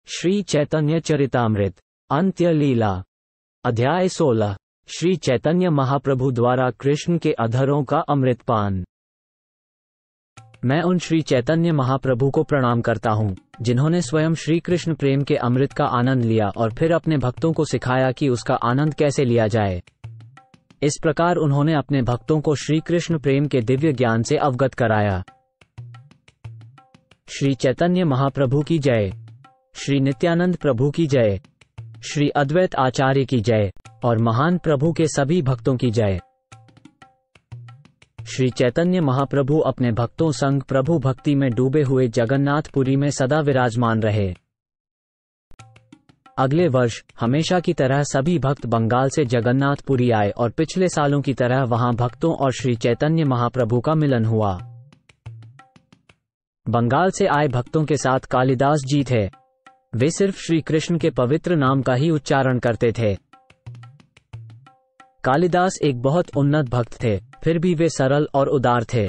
श्री चैतन्य चरितामृत अंत्य लीला अध्याय 16 श्री चैतन्य महाप्रभु द्वारा कृष्ण के अधरों का अमृतपान। मैं उन श्री चैतन्य महाप्रभु को प्रणाम करता हूँ जिन्होंने स्वयं श्री कृष्ण प्रेम के अमृत का आनंद लिया और फिर अपने भक्तों को सिखाया कि उसका आनंद कैसे लिया जाए। इस प्रकार उन्होंने अपने भक्तों को श्री कृष्ण प्रेम के दिव्य ज्ञान से अवगत कराया। श्री चैतन्य महाप्रभु की जय, श्री नित्यानंद प्रभु की जय, श्री अद्वैत आचार्य की जय और महान प्रभु के सभी भक्तों की जय। श्री चैतन्य महाप्रभु अपने भक्तों संग प्रभु भक्ति में डूबे हुए जगन्नाथपुरी में सदा विराजमान रहे। अगले वर्ष हमेशा की तरह सभी भक्त बंगाल से जगन्नाथपुरी आए और पिछले सालों की तरह वहां भक्तों और श्री चैतन्य महाप्रभु का मिलन हुआ। बंगाल से आए भक्तों के साथ कालिदास जी थे। वे सिर्फ श्री कृष्ण के पवित्र नाम का ही उच्चारण करते थे। कालिदास एक बहुत उन्नत भक्त थे, फिर भी वे सरल और उदार थे।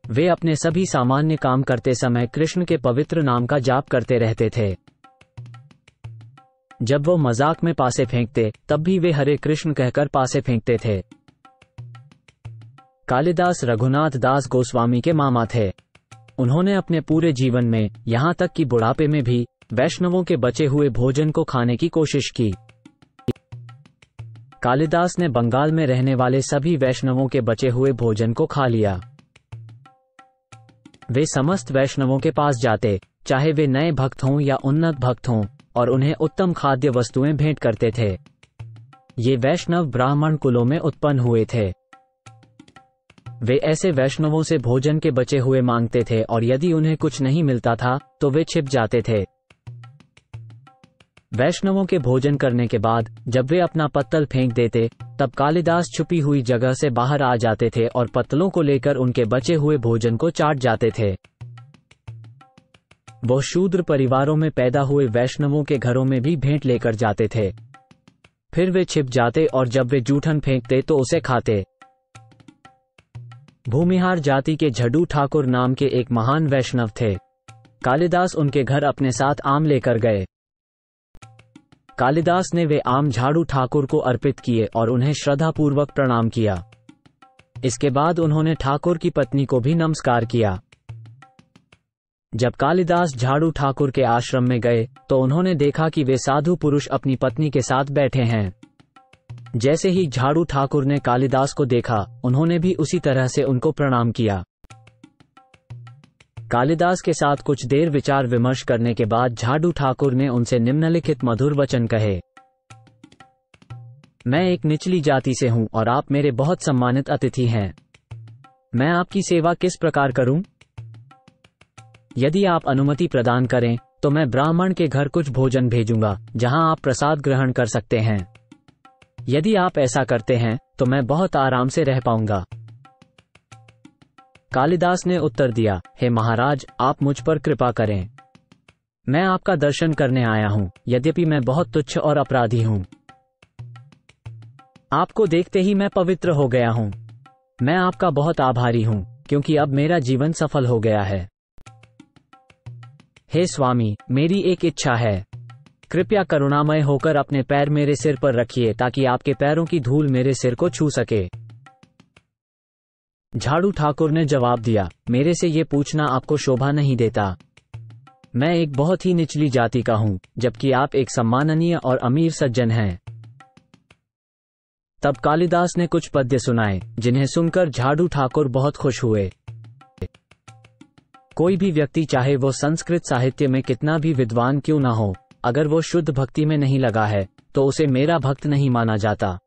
वे अपने सभी सामान्य काम करते समय कृष्ण के पवित्र नाम का जाप करते रहते थे। जब वो मजाक में पासे फेंकते तब भी वे हरे कृष्ण कहकर पासे फेंकते थे। कालिदास रघुनाथ दास गोस्वामी के मामा थे। उन्होंने अपने पूरे जीवन में, यहाँ तक कि बुढ़ापे में भी, वैष्णवों के बचे हुए भोजन को खाने की कोशिश की। कालिदास ने बंगाल में रहने वाले सभी वैष्णवों के बचे हुए भोजन को खा लिया। वे समस्त वैष्णवों के पास जाते, चाहे वे नए भक्त हों या उन्नत भक्त हों, और उन्हें उत्तम खाद्य वस्तुएं भेंट करते थे। ये वैष्णव ब्राह्मण कुलों में उत्पन्न हुए थे। वे ऐसे वैष्णवों से भोजन के बचे हुए मांगते थे और यदि उन्हें कुछ नहीं मिलता था तो वे छिप जाते थे। वैष्णवों के भोजन करने के बाद जब वे अपना पत्तल फेंक देते तब कालिदास छुपी हुई जगह से बाहर आ जाते थे और पत्तलों को लेकर उनके बचे हुए भोजन को चाट जाते थे। वो शूद्र परिवारों में पैदा हुए वैष्णवों के घरों में भी भेंट लेकर जाते थे। फिर वे छिप जाते और जब वे जूठन फेंकते तो उसे खाते। भूमिहार जाति के झड्डू ठाकुर नाम के एक महान वैष्णव थे। कालिदास उनके घर अपने साथ आम लेकर गए। कालिदास ने वे आम झाड़ू ठाकुर को अर्पित किए और उन्हें श्रद्धापूर्वक प्रणाम किया। इसके बाद उन्होंने ठाकुर की पत्नी को भी नमस्कार किया। जब कालिदास झाड़ू ठाकुर के आश्रम में गए तो उन्होंने देखा कि वे साधु पुरुष अपनी पत्नी के साथ बैठे हैं। जैसे ही झाड़ू ठाकुर ने कालिदास को देखा, उन्होंने भी उसी तरह से उनको प्रणाम किया। कालिदास के साथ कुछ देर विचार विमर्श करने के बाद झाड़ू ठाकुर ने उनसे निम्नलिखित मधुर वचन कहे। मैं एक निचली जाति से हूं और आप मेरे बहुत सम्मानित अतिथि हैं। मैं आपकी सेवा किस प्रकार करूं? यदि आप अनुमति प्रदान करें तो मैं ब्राह्मण के घर कुछ भोजन भेजूंगा जहां आप प्रसाद ग्रहण कर सकते हैं। यदि आप ऐसा करते हैं तो मैं बहुत आराम से रह पाऊंगा। कालिदास ने उत्तर दिया, हे महाराज, आप मुझ पर कृपा करें। मैं आपका दर्शन करने आया हूं, यद्यपि मैं बहुत तुच्छ और अपराधी हूं। आपको देखते ही मैं पवित्र हो गया हूं। मैं आपका बहुत आभारी हूं क्योंकि अब मेरा जीवन सफल हो गया है। हे स्वामी, मेरी एक इच्छा है। कृपया करुणामय होकर अपने पैर मेरे सिर पर रखिए ताकि आपके पैरों की धूल मेरे सिर को छू सके। झाड़ू ठाकुर ने जवाब दिया, मेरे से ये पूछना आपको शोभा नहीं देता। मैं एक बहुत ही निचली जाति का हूं, जबकि आप एक सम्माननीय और अमीर सज्जन हैं। तब कालिदास ने कुछ पद्य सुनाए जिन्हें सुनकर झाड़ू ठाकुर बहुत खुश हुए। कोई भी व्यक्ति, चाहे वो संस्कृत साहित्य में कितना भी विद्वान क्यों न हो, अगर वो शुद्ध भक्ति में नहीं लगा है तो उसे मेरा भक्त नहीं माना जाता।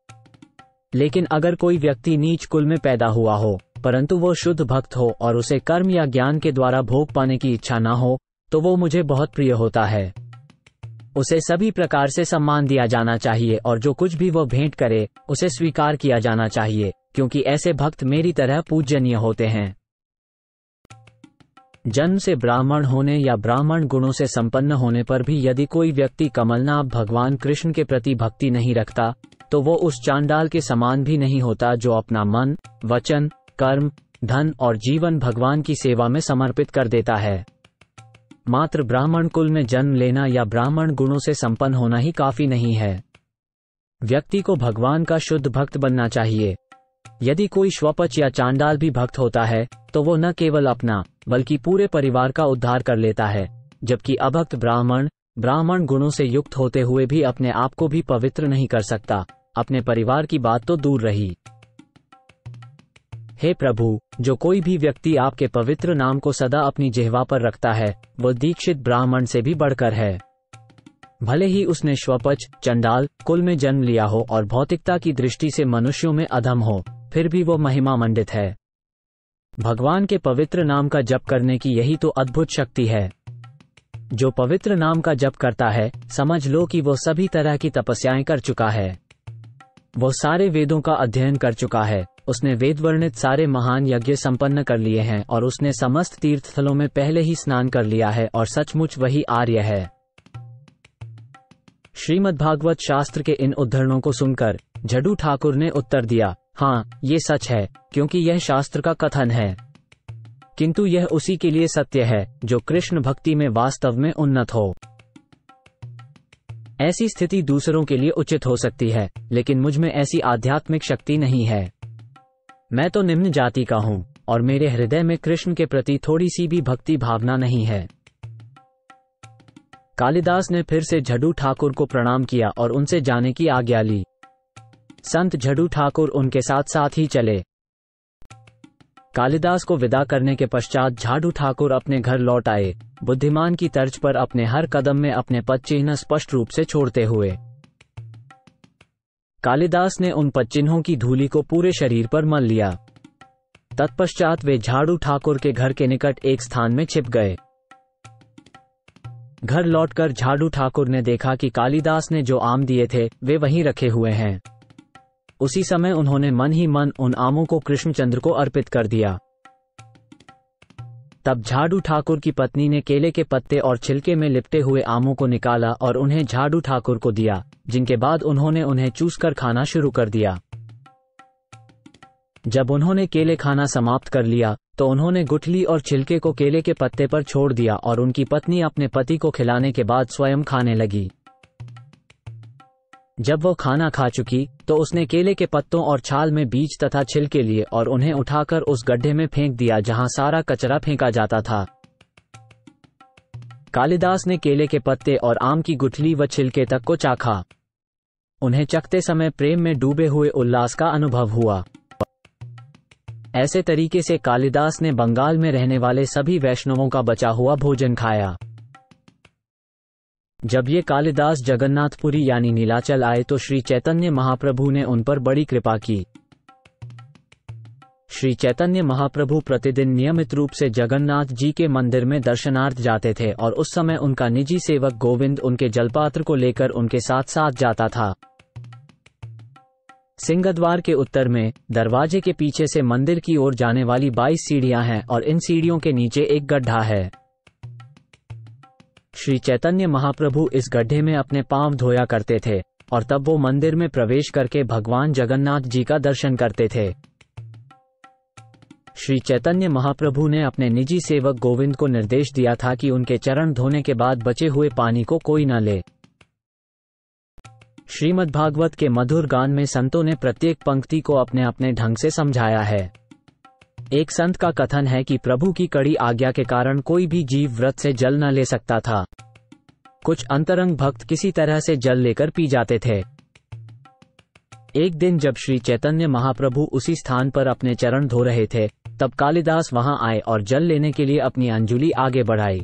लेकिन अगर कोई व्यक्ति नीच कुल में पैदा हुआ हो परंतु वो शुद्ध भक्त हो और उसे कर्म या ज्ञान के द्वारा भोग पाने की इच्छा ना हो तो वो मुझे बहुत प्रिय होता है। उसे सभी प्रकार से सम्मान दिया जाना चाहिए और जो कुछ भी वो भेंट करे उसे स्वीकार किया जाना चाहिए, क्योंकि ऐसे भक्त मेरी तरह पूजनीय होते हैं। जन्म से ब्राह्मण होने या ब्राह्मण गुणों से संपन्न होने पर भी यदि कोई व्यक्ति कमलनाभ भगवान कृष्ण के प्रति भक्ति नहीं रखता तो वो उस चांडाल के समान भी नहीं होता जो अपना मन, वचन, कर्म, धन और जीवन भगवान की सेवा में समर्पित कर देता है। मात्र ब्राह्मण कुल में जन्म लेना या ब्राह्मण गुणों से संपन्न होना ही काफी नहीं है। व्यक्ति को भगवान का शुद्ध भक्त बनना चाहिए। यदि कोई श्वपच या चांडाल भी भक्त होता है तो वो न केवल अपना बल्कि पूरे परिवार का उद्धार कर लेता है, जबकि अभक्त ब्राह्मण गुणों से युक्त होते हुए भी अपने आप को भी पवित्र नहीं कर सकता। अपने परिवार की बात तो दूर रही। हे प्रभु, जो कोई भी व्यक्ति आपके पवित्र नाम को सदा अपनी जिह्वा पर रखता है वो दीक्षित ब्राह्मण से भी बढ़कर है। भले ही उसने श्वपच चंडाल कुल में जन्म लिया हो और भौतिकता की दृष्टि से मनुष्यों में अधम हो, फिर भी वो महिमा मंडित है। भगवान के पवित्र नाम का जप करने की यही तो अद्भुत शक्ति है। जो पवित्र नाम का जप करता है, समझ लो कि वो सभी तरह की तपस्याएं कर चुका है। वो सारे वेदों का अध्ययन कर चुका है। उसने वेद वर्णित सारे महान यज्ञ संपन्न कर लिए हैं और उसने समस्त तीर्थस्थलों में पहले ही स्नान कर लिया है और सचमुच वही आर्य है। श्रीमद्भागवत शास्त्र के इन उद्धरणों को सुनकर झड्डू ठाकुर ने उत्तर दिया, हाँ, ये सच है, क्योंकि यह शास्त्र का कथन है। किंतु यह उसी के लिए सत्य है जो कृष्ण भक्ति में वास्तव में उन्नत हो। ऐसी स्थिति दूसरों के लिए उचित हो सकती है, लेकिन मुझ में ऐसी आध्यात्मिक शक्ति नहीं है। मैं तो निम्न जाति का हूँ और मेरे हृदय में कृष्ण के प्रति थोड़ी सी भी भक्ति भावना नहीं है। कालिदास ने फिर से झड्डू ठाकुर को प्रणाम किया और उनसे जाने की आज्ञा ली। संत झड्डू ठाकुर उनके साथ साथ ही चले। कालिदास को विदा करने के पश्चात झड्डू ठाकुर अपने घर लौट आए, बुद्धिमान की तर्ज पर अपने हर कदम में अपने पद चिन्ह स्पष्ट रूप से छोड़ते हुए। कालिदास ने उन पद चिन्हों की धूलि को पूरे शरीर पर मल लिया। तत्पश्चात वे झड्डू ठाकुर के घर के निकट एक स्थान में छिप गए। घर लौटकर झड्डू ठाकुर ने देखा कि कालिदास ने जो आम दिए थे वे वहीं रखे हुए हैं। उसी समय उन्होंने मन ही मन उन आमों को कृष्णचंद्र को अर्पित कर दिया। तब झड्डू ठाकुर की पत्नी ने केले के पत्ते और छिलके में लिपटे हुए आमों को निकाला और उन्हें झड्डू ठाकुर को दिया, जिनके बाद उन्होंने उन्हें चूसकर खाना शुरू कर दिया। जब उन्होंने केले खाना समाप्त कर लिया तो उन्होंने गुठली और छिलके को केले के पत्ते पर छोड़ दिया और उनकी पत्नी अपने पति को खिलाने के बाद स्वयं खाने लगी। जब वो खाना खा चुकी तो उसने केले के पत्तों और छाल में बीज तथा छिलके लिए और उन्हें उठाकर उस गड्ढे में फेंक दिया जहां सारा कचरा फेंका जाता था। कालिदास ने केले के पत्ते और आम की गुठली व छिलके तक को चाखा। उन्हें चखते समय प्रेम में डूबे हुए उल्लास का अनुभव हुआ। ऐसे तरीके से कालिदास ने बंगाल में रहने वाले सभी वैष्णवों का बचा हुआ भोजन खाया। जब ये कालिदास जगन्नाथपुरी यानी नीलाचल आए तो श्री चैतन्य महाप्रभु ने उन पर बड़ी कृपा की। श्री चैतन्य महाप्रभु प्रतिदिन नियमित रूप से जगन्नाथ जी के मंदिर में दर्शनार्थ जाते थे और उस समय उनका निजी सेवक गोविंद उनके जलपात्र को लेकर उनके साथ साथ जाता था। सिंहद्वार के उत्तर में दरवाजे के पीछे से मंदिर की ओर जाने वाली 22 सीढ़ियां हैं और इन सीढ़ियों के नीचे एक गड्ढा है। श्री चैतन्य महाप्रभु इस गड्ढे में अपने पांव धोया करते थे और तब वो मंदिर में प्रवेश करके भगवान जगन्नाथ जी का दर्शन करते थे। श्री चैतन्य महाप्रभु ने अपने निजी सेवक गोविंद को निर्देश दिया था कि उनके चरण धोने के बाद बचे हुए पानी को कोई न ले। श्रीमद्भागवत के मधुर गान में संतों ने प्रत्येक पंक्ति को अपने अपने ढंग से समझाया है। एक संत का कथन है कि प्रभु की कड़ी आज्ञा के कारण कोई भी जीव व्रत से जल न ले सकता था। कुछ अंतरंग भक्त किसी तरह से जल लेकर पी जाते थे। एक दिन जब श्री चैतन्य महाप्रभु उसी स्थान पर अपने चरण धो रहे थे, तब कालिदास वहां आए और जल लेने के लिए अपनी अंजुली आगे बढ़ाई।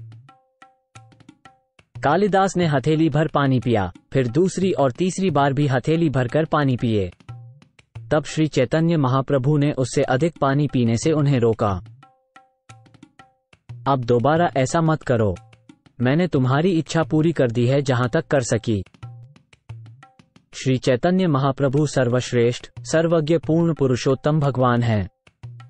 कालिदास ने हथेली भर पानी पिया, फिर दूसरी और तीसरी बार भी हथेली भरकर पानी पिए। तब श्री चैतन्य महाप्रभु ने उससे अधिक पानी पीने से उन्हें रोका। अब दोबारा ऐसा मत करो, मैंने तुम्हारी इच्छा पूरी कर दी है जहां तक कर सकी। श्री चैतन्य महाप्रभु सर्वश्रेष्ठ सर्वज्ञ पूर्ण पुरुषोत्तम भगवान हैं।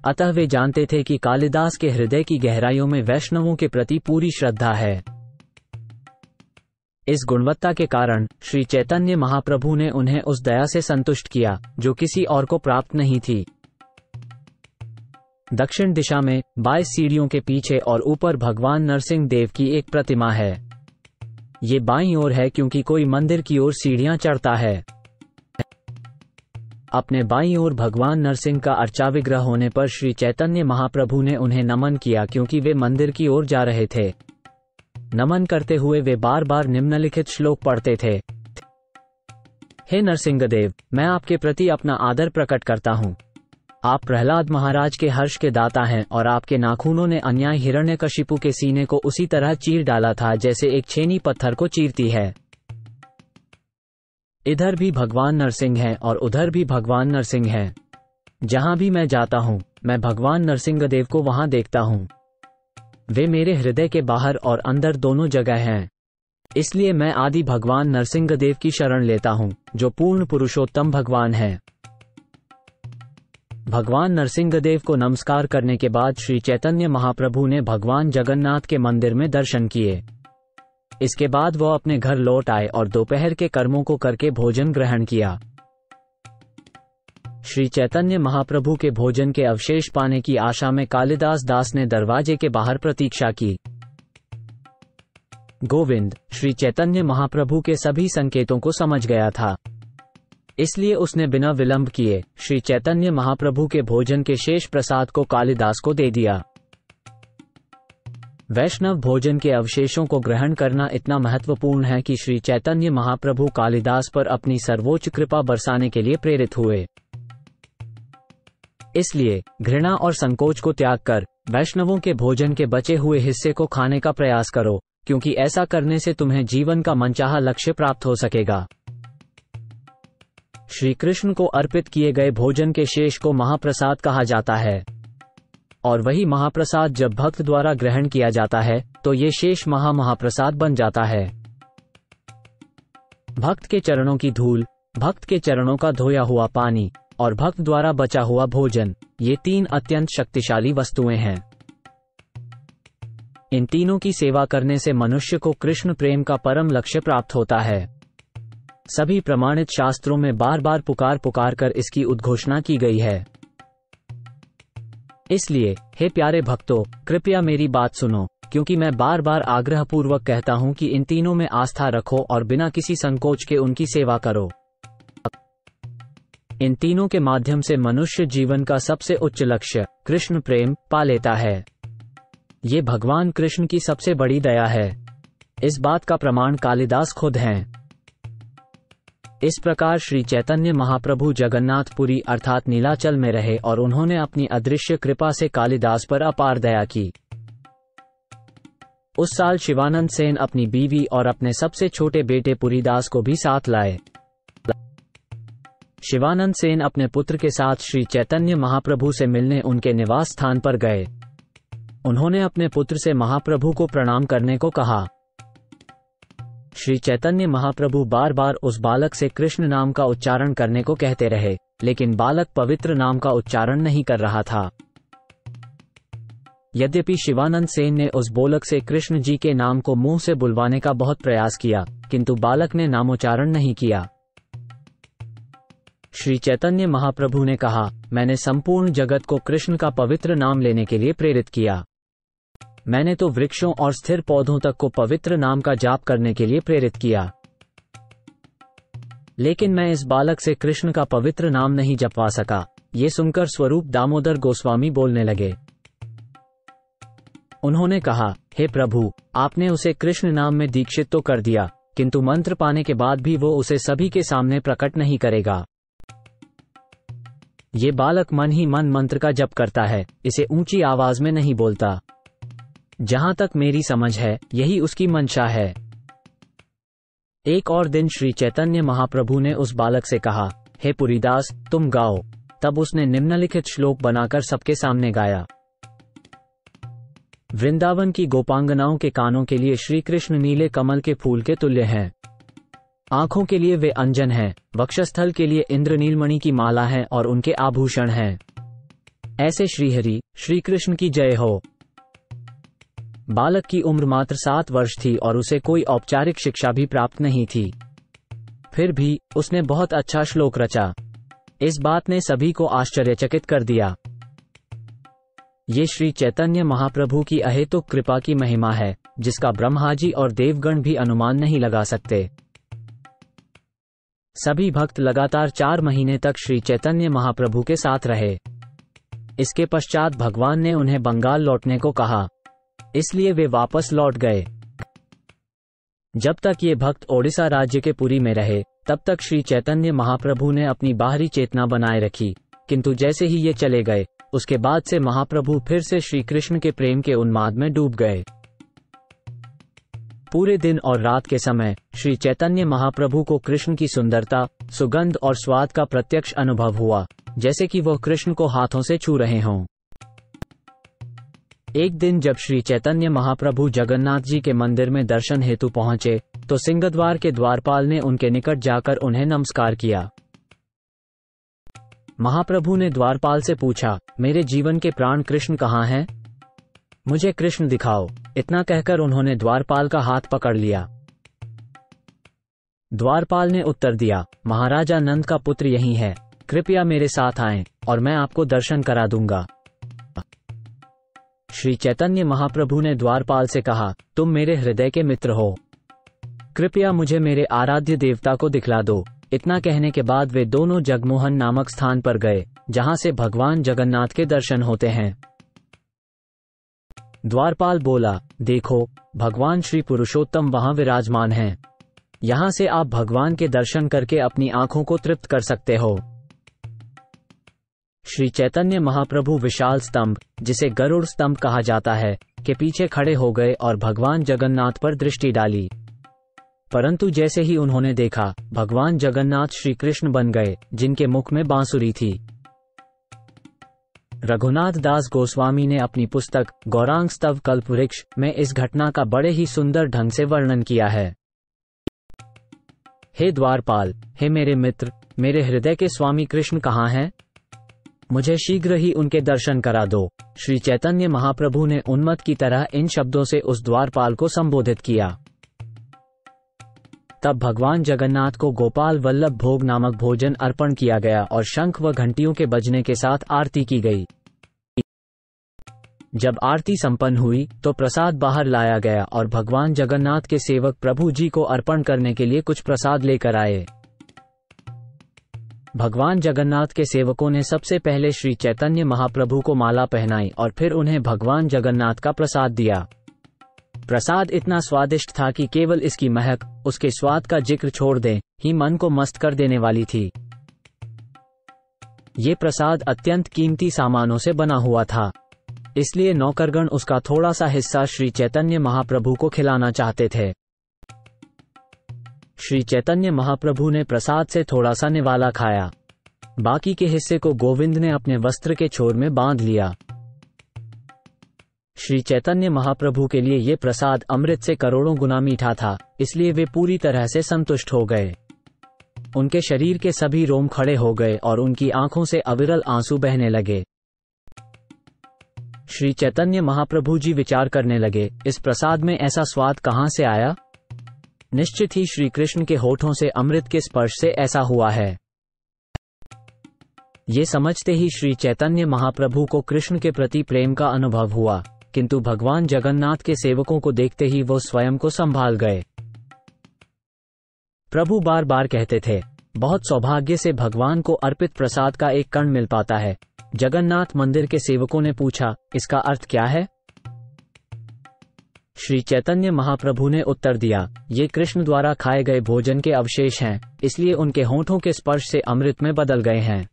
अतः वे जानते थे कि कालिदास के हृदय की गहराइयों में वैष्णवों के प्रति पूरी श्रद्धा है। इस गुणवत्ता के कारण श्री चैतन्य महाप्रभु ने उन्हें उस दया से संतुष्ट किया जो किसी और को प्राप्त नहीं थी। दक्षिण दिशा में 22 सीढ़ियों के पीछे और ऊपर भगवान नरसिंह देव की एक प्रतिमा है। ये बाईं ओर है क्योंकि कोई मंदिर की ओर सीढ़ियां चढ़ता है। अपने बाईं ओर भगवान नरसिंह का अर्चा विग्रह होने पर श्री चैतन्य महाप्रभु ने उन्हें नमन किया क्योंकि वे मंदिर की ओर जा रहे थे। नमन करते हुए वे बार बार निम्नलिखित श्लोक पढ़ते थे। हे नरसिंहदेव, मैं आपके प्रति अपना आदर प्रकट करता हूँ। आप प्रहलाद महाराज के हर्ष के दाता हैं और आपके नाखूनों ने अन्याय हिरण्यकशिपु के सीने को उसी तरह चीर डाला था जैसे एक छेनी पत्थर को चीरती है। इधर भी भगवान नरसिंह हैं और उधर भी भगवान नरसिंह हैं। जहां भी मैं जाता हूं, मैं भगवान नरसिंहदेव को वहां देखता हूं। वे मेरे हृदय के बाहर और अंदर दोनों जगह हैं। इसलिए मैं आदि भगवान नरसिंहदेव की शरण लेता हूं, जो पूर्ण पुरुषोत्तम भगवान हैं। भगवान नरसिंहदेव को नमस्कार करने के बाद श्री चैतन्य महाप्रभु ने भगवान जगन्नाथ के मंदिर में दर्शन किए। इसके बाद वो अपने घर लौट आए और दोपहर के कर्मों को करके भोजन ग्रहण किया। श्री चैतन्य महाप्रभु के भोजन के अवशेष पाने की आशा में कालिदास दास ने दरवाजे के बाहर प्रतीक्षा की। गोविंद श्री चैतन्य महाप्रभु के सभी संकेतों को समझ गया था, इसलिए उसने बिना विलंब किए श्री चैतन्य महाप्रभु के भोजन के शेष प्रसाद को कालिदास को दे दिया। वैष्णव भोजन के अवशेषों को ग्रहण करना इतना महत्वपूर्ण है कि श्री चैतन्य महाप्रभु कालिदास पर अपनी सर्वोच्च कृपा बरसाने के लिए प्रेरित हुए। इसलिए घृणा और संकोच को त्याग कर वैष्णवों के भोजन के बचे हुए हिस्से को खाने का प्रयास करो, क्योंकि ऐसा करने से तुम्हें जीवन का मनचाहा लक्ष्य प्राप्त हो सकेगा। श्री कृष्ण को अर्पित किए गए भोजन के शेष को महाप्रसाद कहा जाता है, और वही महाप्रसाद जब भक्त द्वारा ग्रहण किया जाता है तो ये शेष महाप्रसाद बन जाता है। भक्त के चरणों की धूल, भक्त के चरणों का धोया हुआ पानी और भक्त द्वारा बचा हुआ भोजन, ये तीन अत्यंत शक्तिशाली वस्तुएं हैं। इन तीनों की सेवा करने से मनुष्य को कृष्ण प्रेम का परम लक्ष्य प्राप्त होता है। सभी प्रमाणित शास्त्रों में बार बार पुकार कर इसकी उद्घोषणा की गई है। इसलिए हे प्यारे भक्तों, कृपया मेरी बात सुनो, क्योंकि मैं बार बार आग्रहपूर्वक कहता हूं कि इन तीनों में आस्था रखो और बिना किसी संकोच के उनकी सेवा करो। इन तीनों के माध्यम से मनुष्य जीवन का सबसे उच्च लक्ष्य कृष्ण प्रेम पा लेता है। ये भगवान कृष्ण की सबसे बड़ी दया है। इस बात का प्रमाण कालिदास खुद हैं। इस प्रकार श्री चैतन्य महाप्रभु जगन्नाथपुरी अर्थात नीलाचल में रहे और उन्होंने अपनी अदृश्य कृपा से कालिदास पर अपार दया की। उस साल शिवानंद सेन अपनी बीवी और अपने सबसे छोटे बेटे पुरीदास को भी साथ लाए। शिवानंद सेन अपने पुत्र के साथ श्री चैतन्य महाप्रभु से मिलने उनके निवास स्थान पर गए। उन्होंने अपने पुत्र से महाप्रभु को प्रणाम करने को कहा। श्री चैतन्य महाप्रभु बार बार उस बालक से कृष्ण नाम का उच्चारण करने को कहते रहे, लेकिन बालक पवित्र नाम का उच्चारण नहीं कर रहा था। यद्यपि शिवानंद सेन ने उस बालक से कृष्ण जी के नाम को मुंह से बुलवाने का बहुत प्रयास किया, किंतु बालक ने नामोच्चारण नहीं किया। श्री चैतन्य महाप्रभु ने कहा, मैंने संपूर्ण जगत को कृष्ण का पवित्र नाम लेने के लिए प्रेरित किया। मैंने तो वृक्षों और स्थिर पौधों तक को पवित्र नाम का जाप करने के लिए प्रेरित किया, लेकिन मैं इस बालक से कृष्ण का पवित्र नाम नहीं जपवा सका। ये सुनकर स्वरूप दामोदर गोस्वामी बोलने लगे। उन्होंने कहा, हे प्रभु, आपने उसे कृष्ण नाम में दीक्षित तो कर दिया, किंतु मंत्र पाने के बाद भी वो उसे सभी के सामने प्रकट नहीं करेगा। ये बालक मन ही मन मंत्र का जप करता है, इसे ऊंची आवाज में नहीं बोलता। जहां तक मेरी समझ है, यही उसकी मंशा है। एक और दिन श्री चैतन्य महाप्रभु ने उस बालक से कहा, हे पुरीदास, तुम गाओ। तब उसने निम्नलिखित श्लोक बनाकर सबके सामने गाया। वृंदावन की गोपांगनाओं के कानों के लिए श्री कृष्ण नीले कमल के फूल के तुल्य हैं। आंखों के लिए वे अंजन हैं, वक्षस्थल के लिए इंद्रनीलमणि की माला है और उनके आभूषण हैं। ऐसे श्रीहरि श्री कृष्ण की जय हो। बालक की उम्र मात्र 7 वर्ष थी और उसे कोई औपचारिक शिक्षा भी प्राप्त नहीं थी। फिर भी उसने बहुत अच्छा श्लोक रचा। इस बात ने सभी को आश्चर्यचकित कर दिया। ये श्री चैतन्य महाप्रभु की अहेतुक कृपा की महिमा है, जिसका ब्रह्मा जी और देवगण भी अनुमान नहीं लगा सकते। सभी भक्त लगातार 4 महीने तक श्री चैतन्य महाप्रभु के साथ रहे। इसके पश्चात भगवान ने उन्हें बंगाल लौटने को कहा, इसलिए वे वापस लौट गए। जब तक ये भक्त ओडिशा राज्य के पुरी में रहे, तब तक श्री चैतन्य महाप्रभु ने अपनी बाहरी चेतना बनाए रखी, किंतु जैसे ही ये चले गए, उसके बाद से महाप्रभु फिर से श्री कृष्ण के प्रेम के उन्माद में डूब गए। पूरे दिन और रात के समय श्री चैतन्य महाप्रभु को कृष्ण की सुंदरता, सुगंध और स्वाद का प्रत्यक्ष अनुभव हुआ, जैसे कि वह कृष्ण को हाथों से छू रहे हों। एक दिन जब श्री चैतन्य महाप्रभु जगन्नाथ जी के मंदिर में दर्शन हेतु पहुंचे, तो सिंहद्वार के द्वारपाल ने उनके निकट जाकर उन्हें नमस्कार किया। महाप्रभु ने द्वारपाल से पूछा, मेरे जीवन के प्राण कृष्ण कहाँ हैं? मुझे कृष्ण दिखाओ। इतना कहकर उन्होंने द्वारपाल का हाथ पकड़ लिया। द्वारपाल ने उत्तर दिया, महाराजा नंद का पुत्र यही है, कृपया मेरे साथ आएं और मैं आपको दर्शन करा दूंगा। श्री चैतन्य महाप्रभु ने द्वारपाल से कहा, तुम मेरे हृदय के मित्र हो, कृपया मुझे मेरे आराध्य देवता को दिखला दो। इतना कहने के बाद वे दोनों जगमोहन नामक स्थान पर गए, जहां से भगवान जगन्नाथ के दर्शन होते हैं। द्वारपाल बोला, देखो, भगवान श्री पुरुषोत्तम वहां विराजमान हैं। यहां से आप भगवान के दर्शन करके अपनी आंखों को तृप्त कर सकते हो। श्री चैतन्य महाप्रभु विशाल स्तंभ, जिसे गरुड़ स्तंभ कहा जाता है, के पीछे खड़े हो गए और भगवान जगन्नाथ पर दृष्टि डाली। परंतु जैसे ही उन्होंने देखा, भगवान जगन्नाथ श्री कृष्ण बन गए, जिनके मुख में बांसुरी थी। रघुनाथ दास गोस्वामी ने अपनी पुस्तक गौरांग स्तव कल्पवृक्ष में इस घटना का बड़े ही सुंदर ढंग से वर्णन किया है। हे द्वारपाल, हे मेरे मित्र, मेरे हृदय के स्वामी कृष्ण कहाँ हैं? मुझे शीघ्र ही उनके दर्शन करा दो। श्री चैतन्य महाप्रभु ने उन्मत्त की तरह इन शब्दों से उस द्वारपाल को संबोधित किया। तब भगवान जगन्नाथ को गोपाल वल्लभ भोग नामक भोजन अर्पण किया गया और शंख व घंटियों के बजने के साथ आरती की गई। जब आरती संपन्न हुई, तो प्रसाद बाहर लाया गया और भगवान जगन्नाथ के सेवक प्रभु जी को अर्पण करने के लिए कुछ प्रसाद लेकर आए। भगवान जगन्नाथ के सेवकों ने सबसे पहले श्री चैतन्य महाप्रभु को माला पहनाई और फिर उन्हें भगवान जगन्नाथ का प्रसाद दिया। प्रसाद इतना स्वादिष्ट था कि केवल इसकी महक, उसके स्वाद का जिक्र छोड़ दें, ही मन को मस्त कर देने वाली थी। ये प्रसाद अत्यंत कीमती सामानों से बना हुआ था, इसलिए नौकरगण उसका थोड़ा सा हिस्सा श्री चैतन्य महाप्रभु को खिलाना चाहते थे। श्री चैतन्य महाप्रभु ने प्रसाद से थोड़ा सा निवाला खाया। बाकी के हिस्से को गोविंद ने अपने वस्त्र के छोर में बांध लिया। श्री चैतन्य महाप्रभु के लिए ये प्रसाद अमृत से करोड़ों गुना मीठा था, इसलिए वे पूरी तरह से संतुष्ट हो गए। उनके शरीर के सभी रोम खड़े हो गए और उनकी आंखों से अविरल आंसू बहने लगे। श्री चैतन्य महाप्रभु जी विचार करने लगे, इस प्रसाद में ऐसा स्वाद कहां से आया? निश्चित ही श्री कृष्ण के होठों से अमृत के स्पर्श से ऐसा हुआ है। ये समझते ही श्री चैतन्य महाप्रभु को कृष्ण के प्रति प्रेम का अनुभव हुआ, किंतु भगवान जगन्नाथ के सेवकों को देखते ही वो स्वयं को संभाल गए। प्रभु बार बार कहते थे, बहुत सौभाग्य से भगवान को अर्पित प्रसाद का एक कण मिल पाता है। जगन्नाथ मंदिर के सेवकों ने पूछा, इसका अर्थ क्या है? श्री चैतन्य महाप्रभु ने उत्तर दिया, ये कृष्ण द्वारा खाए गए भोजन के अवशेष हैं, इसलिए उनके होठों के स्पर्श से अमृत में बदल गए हैं।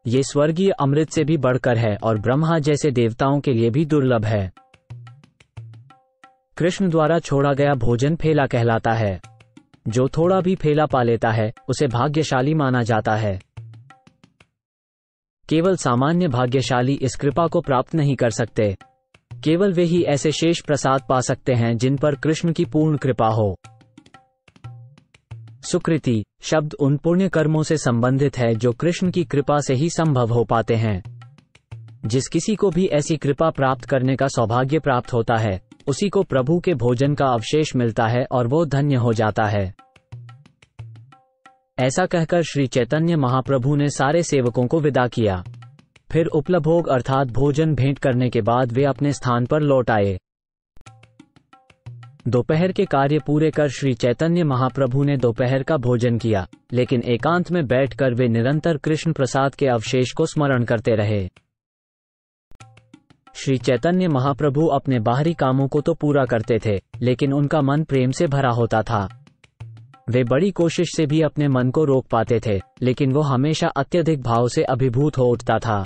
ये स्वर्गीय अमृत से भी बढ़कर है और ब्रह्मा जैसे देवताओं के लिए भी दुर्लभ है। कृष्ण द्वारा छोड़ा गया भोजन फेला कहलाता है। जो थोड़ा भी फेला पा लेता है, उसे भाग्यशाली माना जाता है। केवल सामान्य भाग्यशाली इस कृपा को प्राप्त नहीं कर सकते। केवल वे ही ऐसे शेष प्रसाद पा सकते हैं जिन पर कृष्ण की पूर्ण कृपा हो। सुकृति शब्द उन पुण्य कर्मों से संबंधित है जो कृष्ण की कृपा से ही संभव हो पाते हैं। जिस किसी को भी ऐसी कृपा प्राप्त करने का सौभाग्य प्राप्त होता है, उसी को प्रभु के भोजन का अवशेष मिलता है और वो धन्य हो जाता है। ऐसा कहकर श्री चैतन्य महाप्रभु ने सारे सेवकों को विदा किया। फिर उपलभोग अर्थात भोजन भेंट करने के बाद वे अपने स्थान पर लौट आए। दोपहर के कार्य पूरे कर श्री चैतन्य महाप्रभु ने दोपहर का भोजन किया, लेकिन एकांत में बैठकर वे निरंतर कृष्ण प्रसाद के अवशेष को स्मरण करते रहे। श्री चैतन्य महाप्रभु अपने बाहरी कामों को तो पूरा करते थे, लेकिन उनका मन प्रेम से भरा होता था। वे बड़ी कोशिश से भी अपने मन को रोक पाते थे, लेकिन वो हमेशा अत्यधिक भाव से अभिभूत हो उठता था।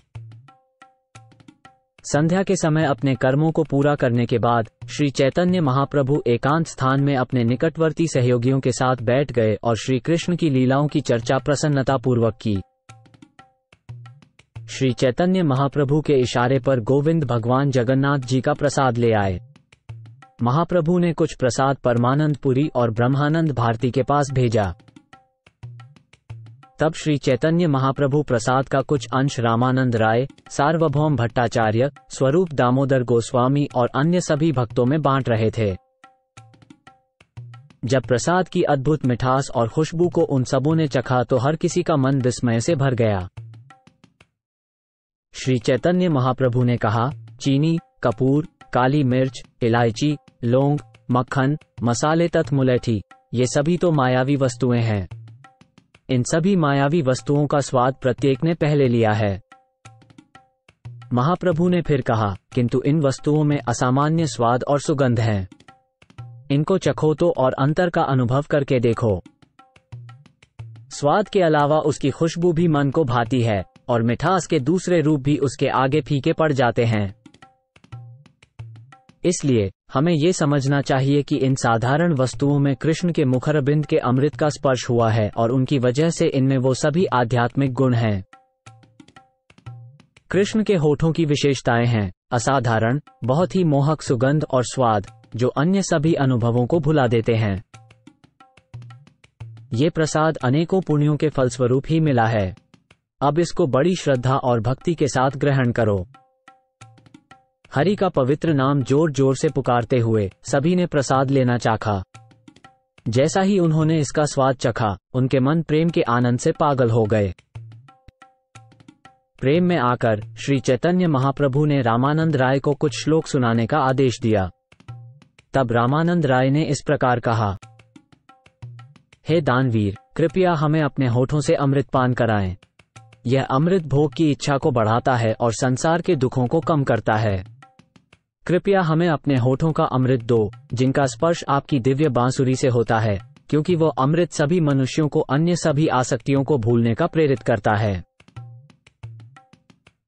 संध्या के समय अपने कर्मों को पूरा करने के बाद श्री चैतन्य महाप्रभु एकांत स्थान में अपने निकटवर्ती सहयोगियों के साथ बैठ गए और श्री कृष्ण की लीलाओं की चर्चा प्रसन्नता पूर्वक की। श्री चैतन्य महाप्रभु के इशारे पर गोविंद भगवान जगन्नाथ जी का प्रसाद ले आए। महाप्रभु ने कुछ प्रसाद परमानंद पुरी और ब्रह्मानंद भारती के पास भेजा। तब श्री चैतन्य महाप्रभु प्रसाद का कुछ अंश रामानंद राय, सार्वभौम भट्टाचार्य, स्वरूप दामोदर गोस्वामी और अन्य सभी भक्तों में बांट रहे थे। जब प्रसाद की अद्भुत मिठास और खुशबू को उन सबों ने चखा तो हर किसी का मन विस्मय से भर गया। श्री चैतन्य महाप्रभु ने कहा, चीनी, कपूर, काली मिर्च, इलायची, लौंग, मक्खन, मसाले तथा मुलैठी, ये सभी तो मायावी वस्तुएं हैं। इन सभी मायावी वस्तुओं का स्वाद प्रत्येक ने पहले लिया है। महाप्रभु ने फिर कहा, किंतु इन वस्तुओं में असामान्य स्वाद और सुगंध है। इनको चखो तो और अंतर का अनुभव करके देखो। स्वाद के अलावा उसकी खुशबू भी मन को भाती है और मिठास के दूसरे रूप भी उसके आगे फीके पड़ जाते हैं। इसलिए हमें ये समझना चाहिए कि इन साधारण वस्तुओं में कृष्ण के मुखरबिंद के अमृत का स्पर्श हुआ है और उनकी वजह से इनमें वो सभी आध्यात्मिक गुण हैं। कृष्ण के होठों की विशेषताएं हैं असाधारण, बहुत ही मोहक सुगंध और स्वाद, जो अन्य सभी अनुभवों को भुला देते हैं। ये प्रसाद अनेकों पुण्यों के फलस्वरूप ही मिला है। अब इसको बड़ी श्रद्धा और भक्ति के साथ ग्रहण करो। हरि का पवित्र नाम जोर जोर से पुकारते हुए सभी ने प्रसाद लेना चाहा। जैसा ही उन्होंने इसका स्वाद चखा, उनके मन प्रेम के आनंद से पागल हो गए। प्रेम में आकर श्री चैतन्य महाप्रभु ने रामानंद राय को कुछ श्लोक सुनाने का आदेश दिया। तब रामानंद राय ने इस प्रकार कहा, हे दानवीर, कृपया हमें अपने होठों से अमृत पान कराएं। यह अमृत भोग की इच्छा को बढ़ाता है और संसार के दुखों को कम करता है। कृपया हमें अपने होठों का अमृत दो, जिनका स्पर्श आपकी दिव्य बांसुरी से होता है, क्योंकि वो अमृत सभी मनुष्यों को अन्य सभी आसक्तियों को भूलने का प्रेरित करता है।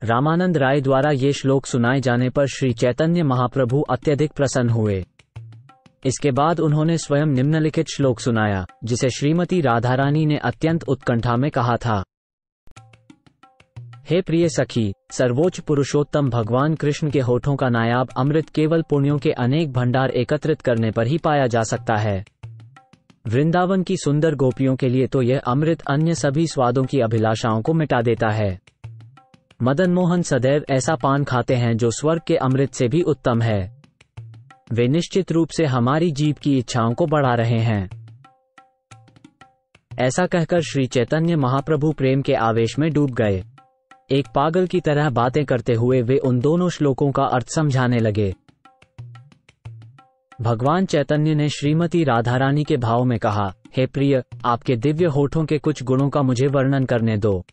रामानंद राय द्वारा ये श्लोक सुनाए जाने पर श्री चैतन्य महाप्रभु अत्यधिक प्रसन्न हुए। इसके बाद उन्होंने स्वयं निम्नलिखित श्लोक सुनाया, जिसे श्रीमती राधारानी ने अत्यंत उत्कंठा में कहा था। हे प्रिय सखी, सर्वोच्च पुरुषोत्तम भगवान कृष्ण के होठों का नायाब अमृत केवल पुण्यों के अनेक भंडार एकत्रित करने पर ही पाया जा सकता है। वृंदावन की सुंदर गोपियों के लिए तो यह अमृत अन्य सभी स्वादों की अभिलाषाओं को मिटा देता है। मदन मोहन सदैव ऐसा पान खाते हैं जो स्वर्ग के अमृत से भी उत्तम है। वे निश्चित रूप से हमारी जीभ की इच्छाओं को बढ़ा रहे हैं। ऐसा कहकर श्री चैतन्य महाप्रभु प्रेम के आवेश में डूब गए। एक पागल की तरह बातें करते हुए वे उन दोनों श्लोकों का अर्थ समझाने लगे। भगवान चैतन्य ने श्रीमती राधारानी के भाव में कहा, हे प्रिय, आपके दिव्य होठों के कुछ गुणों का मुझे वर्णन करने दो।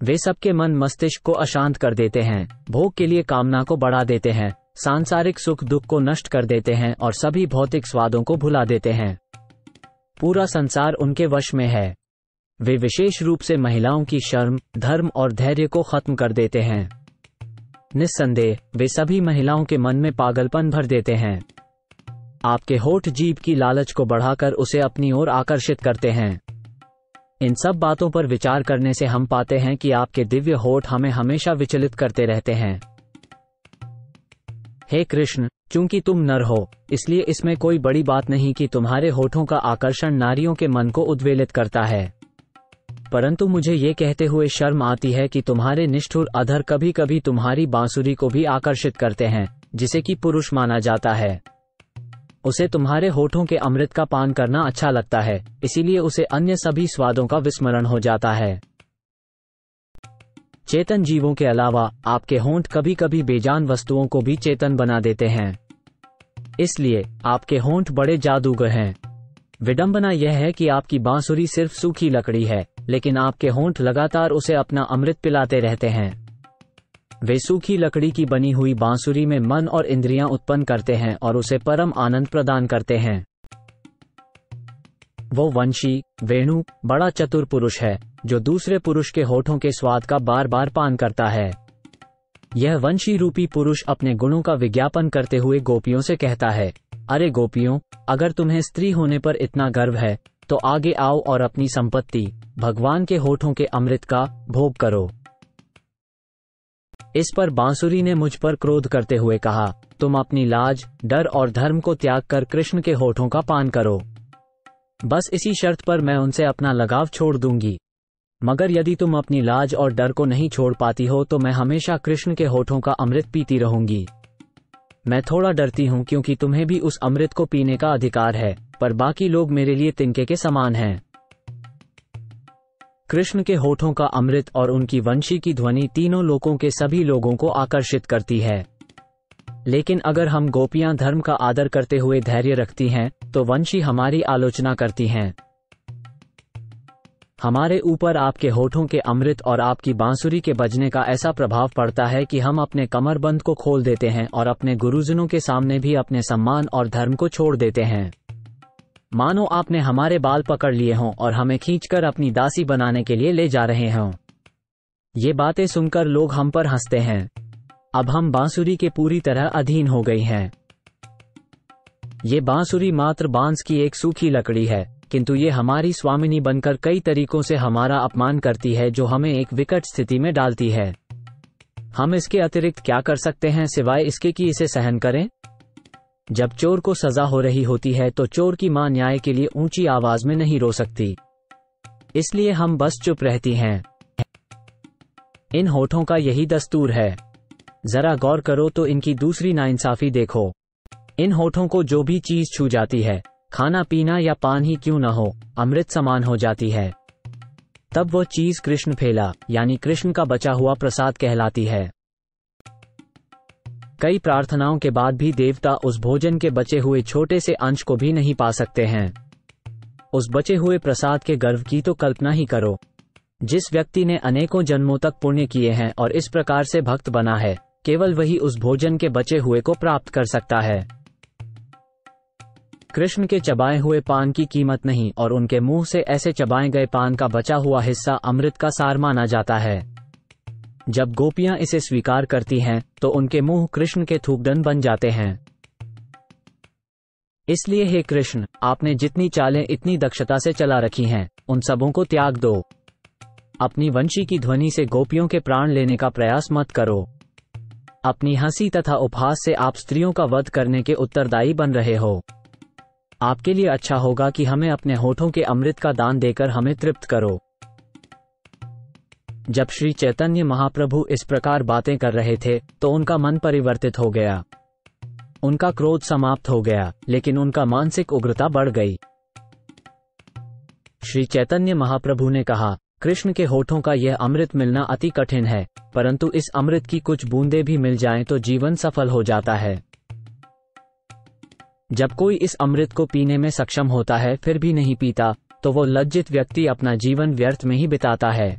वे सबके मन मस्तिष्क को अशांत कर देते हैं, भोग के लिए कामना को बढ़ा देते हैं, सांसारिक सुख दुख को नष्ट कर देते हैं और सभी भौतिक स्वादों को भुला देते हैं। पूरा संसार उनके वश में है। वे विशेष रूप से महिलाओं की शर्म, धर्म और धैर्य को खत्म कर देते हैं। निस्संदेह वे सभी महिलाओं के मन में पागलपन भर देते हैं। आपके होठ जीभ की लालच को बढ़ाकर उसे अपनी ओर आकर्षित करते हैं। इन सब बातों पर विचार करने से हम पाते हैं कि आपके दिव्य होठ हमें हमेशा विचलित करते रहते हैं। हे कृष्ण, चूंकि तुम नर हो, इसलिए इसमें कोई बड़ी बात नहीं कि तुम्हारे होठों का आकर्षण नारियों के मन को उद्वेलित करता है। परंतु मुझे ये कहते हुए शर्म आती है कि तुम्हारे निष्ठुर अधर कभी कभी तुम्हारी बांसुरी को भी आकर्षित करते हैं, जिसे कि पुरुष माना जाता है। उसे तुम्हारे होठों के अमृत का पान करना अच्छा लगता है, इसीलिए उसे अन्य सभी स्वादों का विस्मरण हो जाता है। चेतन जीवों के अलावा आपके होंठ कभी कभी बेजान वस्तुओं को भी चेतन बना देते हैं। इसलिए आपके होंठ बड़े जादूगर हैं। विडंबना यह है कि आपकी बांसुरी सिर्फ सूखी लकड़ी है, लेकिन आपके होंठ लगातार उसे अपना अमृत पिलाते रहते हैं। वे सूखी लकड़ी की बनी हुई बांसुरी में मन और इंद्रियां उत्पन्न करते हैं और उसे परम आनंद प्रदान करते हैं। वो वंशी, वेणु, बड़ा चतुर पुरुष है जो दूसरे पुरुष के होठों के स्वाद का बार बार पान करता है। यह वंशी रूपी पुरुष अपने गुणों का विज्ञापन करते हुए गोपियों से कहता है, अरे गोपियों, अगर तुम्हें स्त्री होने पर इतना गर्व है तो आगे आओ और अपनी संपत्ति भगवान के होठों के अमृत का भोग करो। इस पर बांसुरी ने मुझ पर क्रोध करते हुए कहा, तुम अपनी लाज, डर और धर्म को त्याग कर कृष्ण के होठों का पान करो। बस इसी शर्त पर मैं उनसे अपना लगाव छोड़ दूंगी। मगर यदि तुम अपनी लाज और डर को नहीं छोड़ पाती हो तो मैं हमेशा कृष्ण के होठों का अमृत पीती रहूंगी। मैं थोड़ा डरती हूँ क्योंकि तुम्हें भी उस अमृत को पीने का अधिकार है, पर बाकी लोग मेरे लिए तिनके के समान हैं। कृष्ण के होठों का अमृत और उनकी वंशी की ध्वनि तीनों लोकों के सभी लोगों को आकर्षित करती है। लेकिन अगर हम गोपियां धर्म का आदर करते हुए धैर्य रखती हैं, तो वंशी हमारी आलोचना करती हैं। हमारे ऊपर आपके होठों के अमृत और आपकी बांसुरी के बजने का ऐसा प्रभाव पड़ता है कि हम अपने कमरबंद को खोल देते हैं और अपने गुरुजनों के सामने भी अपने सम्मान और धर्म को छोड़ देते हैं। मानो आपने हमारे बाल पकड़ लिए हों और हमें खींचकर अपनी दासी बनाने के लिए ले जा रहे हों। ये बातें सुनकर लोग हम पर हंसते हैं। अब हम बांसुरी के पूरी तरह अधीन हो गई हैं। ये बांसुरी मात्र बांस की एक सूखी लकड़ी है, किंतु ये हमारी स्वामिनी बनकर कई तरीकों से हमारा अपमान करती है, जो हमें एक विकट स्थिति में डालती है। हम इसके अतिरिक्त क्या कर सकते हैं सिवाय इसके कि इसे सहन करें? जब चोर को सजा हो रही होती है तो चोर की मां न्याय के लिए ऊंची आवाज में नहीं रो सकती, इसलिए हम बस चुप रहती हैं। इन होठों का यही दस्तूर है। जरा गौर करो तो इनकी दूसरी नाइंसाफी देखो। इन होठों को जो भी चीज छू जाती है, खाना पीना या पान ही क्यों न हो, अमृत समान हो जाती है। तब वो चीज कृष्ण फेला यानी कृष्ण का बचा हुआ प्रसाद कहलाती है। कई प्रार्थनाओं के बाद भी देवता उस भोजन के बचे हुए छोटे से अंश को भी नहीं पा सकते हैं। उस बचे हुए प्रसाद के गर्व की तो कल्पना ही करो। जिस व्यक्ति ने अनेकों जन्मों तक पुण्य किए हैं और इस प्रकार से भक्त बना है, केवल वही उस भोजन के बचे हुए को प्राप्त कर सकता है। कृष्ण के चबाए हुए पान की कीमत नहीं और उनके मुंह से ऐसे चबाए गए पान का बचा हुआ हिस्सा अमृत का सार माना जाता है। जब गोपियां इसे स्वीकार करती हैं तो उनके मुंह कृष्ण के थूकदन बन जाते हैं। इसलिए हे कृष्ण, आपने जितनी चालें इतनी दक्षता से चला रखी हैं, उन सबों को त्याग दो। अपनी वंशी की ध्वनि से गोपियों के प्राण लेने का प्रयास मत करो। अपनी हंसी तथा उपहास से आप स्त्रियों का वध करने के उत्तरदायी बन रहे हो। आपके लिए अच्छा होगा कि हमें अपने होठों के अमृत का दान देकर हमें तृप्त करो। जब श्री चैतन्य महाप्रभु इस प्रकार बातें कर रहे थे तो उनका मन परिवर्तित हो गया। उनका क्रोध समाप्त हो गया, लेकिन उनका मानसिक उग्रता बढ़ गई। श्री चैतन्य महाप्रभु ने कहा, कृष्ण के होठों का यह अमृत मिलना अति कठिन है, परंतु इस अमृत की कुछ बूंदें भी मिल जाएं तो जीवन सफल हो जाता है। जब कोई इस अमृत को पीने में सक्षम होता है फिर भी नहीं पीता, तो वो लज्जित व्यक्ति अपना जीवन व्यर्थ में ही बिताता है।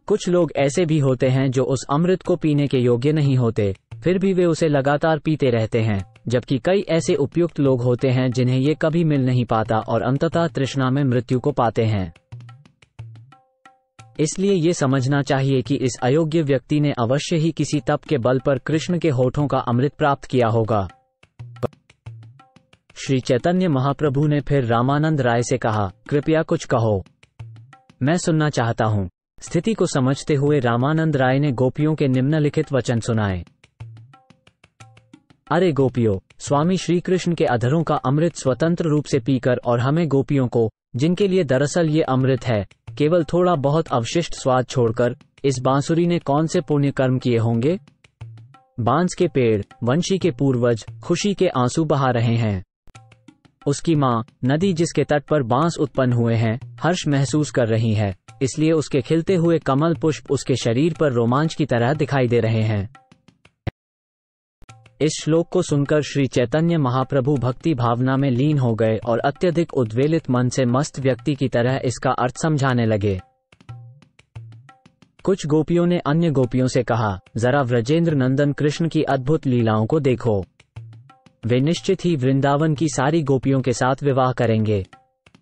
कुछ लोग ऐसे भी होते हैं जो उस अमृत को पीने के योग्य नहीं होते, फिर भी वे उसे लगातार पीते रहते हैं, जबकि कई ऐसे उपयुक्त लोग होते हैं जिन्हें ये कभी मिल नहीं पाता और अंततः तृष्णा में मृत्यु को पाते हैं। इसलिए ये समझना चाहिए कि इस अयोग्य व्यक्ति ने अवश्य ही किसी तप के बल पर कृष्ण के होठों का अमृत प्राप्त किया होगा। श्री चैतन्य महाप्रभु ने फिर रामानंद राय से कहा, कृपया कुछ कहो, मैं सुनना चाहता हूँ। स्थिति को समझते हुए रामानंद राय ने गोपियों के निम्नलिखित वचन सुनाए। अरे गोपियों, स्वामी श्री कृष्ण के अधरों का अमृत स्वतंत्र रूप से पीकर और हमें गोपियों को, जिनके लिए दरअसल ये अमृत है, केवल थोड़ा बहुत अवशिष्ट स्वाद छोड़कर इस बांसुरी ने कौन से पुण्य कर्म किए होंगे। बांस के पेड़, वंशी के पूर्वज खुशी के आंसू बहा रहे हैं। उसकी माँ, नदी जिसके तट पर बांस उत्पन्न हुए हैं, हर्ष महसूस कर रही है, इसलिए उसके खिलते हुए कमल पुष्प उसके शरीर पर रोमांच की तरह दिखाई दे रहे हैं। इस श्लोक को सुनकर श्री चैतन्य महाप्रभु भक्ति भावना में लीन हो गए और अत्यधिक उद्वेलित मन से मस्त व्यक्ति की तरह इसका अर्थ समझाने लगे। कुछ गोपियों ने अन्य गोपियों से कहा, जरा व्रजेंद्र नंदन कृष्ण की अद्भुत लीलाओं को देखो। वे निश्चित ही वृंदावन की सारी गोपियों के साथ विवाह करेंगे।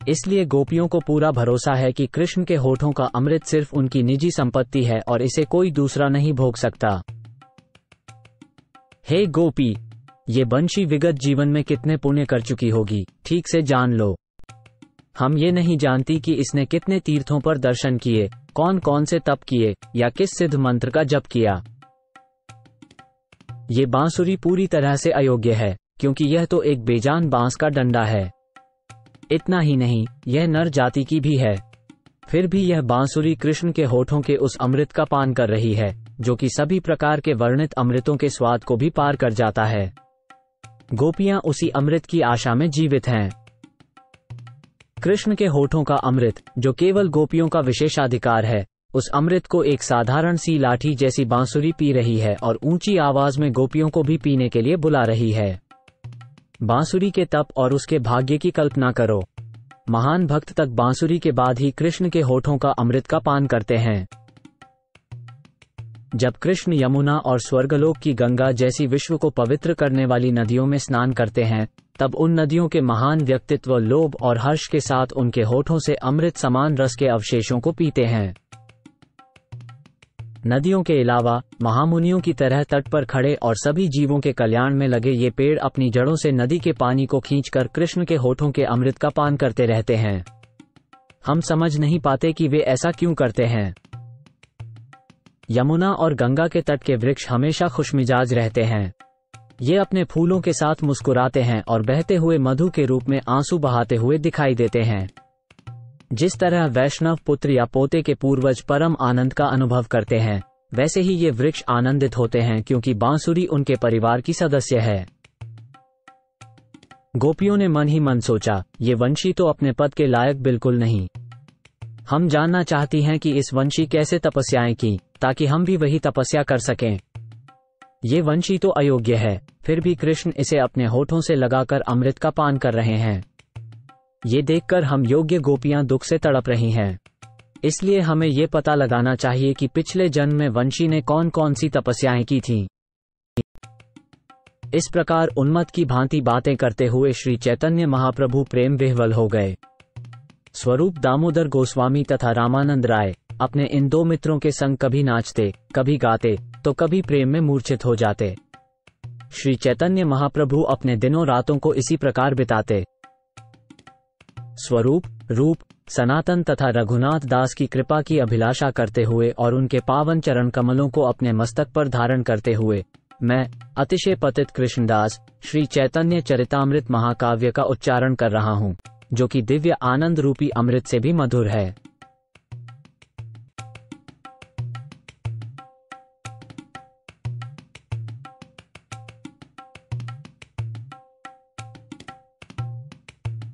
इसलिए गोपियों को पूरा भरोसा है कि कृष्ण के होठों का अमृत सिर्फ उनकी निजी संपत्ति है और इसे कोई दूसरा नहीं भोग सकता। हे गोपी, ये बंशी विगत जीवन में कितने पुण्य कर चुकी होगी, ठीक से जान लो। हम ये नहीं जानती कि इसने कितने तीर्थों पर दर्शन किए, कौन कौन से तप किए या किस सिद्ध मंत्र का जप किया। ये बांसुरी पूरी तरह से अयोग्य है, क्योंकि यह तो एक बेजान बांस का डंडा है। इतना ही नहीं, यह नर जाति की भी है। फिर भी यह बांसुरी कृष्ण के होठों के उस अमृत का पान कर रही है, जो कि सभी प्रकार के वर्णित अमृतों के स्वाद को भी पार कर जाता है। गोपियां उसी अमृत की आशा में जीवित हैं। कृष्ण के होठों का अमृत, जो केवल गोपियों का विशेषाधिकार है, उस अमृत को एक साधारण सी लाठी जैसी बांसुरी पी रही है और ऊंची आवाज में गोपियों को भी पीने के लिए बुला रही है। बांसुरी के तप और उसके भाग्य की कल्पना करो। महान भक्त तक बांसुरी के बाद ही कृष्ण के होठों का अमृत का पान करते हैं। जब कृष्ण यमुना और स्वर्गलोक की गंगा जैसी विश्व को पवित्र करने वाली नदियों में स्नान करते हैं, तब उन नदियों के महान व्यक्तित्व लोभ और हर्ष के साथ उनके होठों से अमृत समान रस के अवशेषों को पीते हैं। नदियों के अलावा महामुनियों की तरह तट पर खड़े और सभी जीवों के कल्याण में लगे ये पेड़ अपनी जड़ों से नदी के पानी को खींचकर कृष्ण के होठों के अमृत का पान करते रहते हैं। हम समझ नहीं पाते कि वे ऐसा क्यों करते हैं। यमुना और गंगा के तट के वृक्ष हमेशा खुशमिजाज रहते हैं। ये अपने फूलों के साथ मुस्कुराते हैं और बहते हुए मधु के रूप में आंसू बहाते हुए दिखाई देते हैं। जिस तरह वैष्णव पुत्र या पोते के पूर्वज परम आनंद का अनुभव करते हैं, वैसे ही ये वृक्ष आनंदित होते हैं, क्योंकि बांसुरी उनके परिवार की सदस्य है। गोपियों ने मन ही मन सोचा, ये वंशी तो अपने पद के लायक बिल्कुल नहीं। हम जानना चाहती हैं कि इस वंशी कैसे तपस्याएं की, ताकि हम भी वही तपस्या कर सकें। ये वंशी तो अयोग्य है, फिर भी कृष्ण इसे अपने होठों से लगाकर अमृत का पान कर रहे हैं। ये देखकर हम योग्य गोपियां दुख से तड़प रही हैं। इसलिए हमें ये पता लगाना चाहिए कि पिछले जन्म में वंशी ने कौन कौन सी तपस्याएं की थीं। इस प्रकार उन्मत्त की भांति बातें करते हुए श्री चैतन्य महाप्रभु प्रेम विह्वल हो गए। स्वरूप दामोदर गोस्वामी तथा रामानंद राय अपने इन दो मित्रों के संग कभी नाचते, कभी गाते, तो कभी प्रेम में मूर्छित हो जाते। श्री चैतन्य महाप्रभु अपने दिनों रातों को इसी प्रकार बिताते। स्वरूप, रूप, सनातन तथा रघुनाथ दास की कृपा की अभिलाषा करते हुए और उनके पावन चरण कमलों को अपने मस्तक पर धारण करते हुए मैं अतिशय पतित कृष्णदास श्री चैतन्य चरितामृत महाकाव्य का उच्चारण कर रहा हूँ, जो कि दिव्य आनंद रूपी अमृत से भी मधुर है।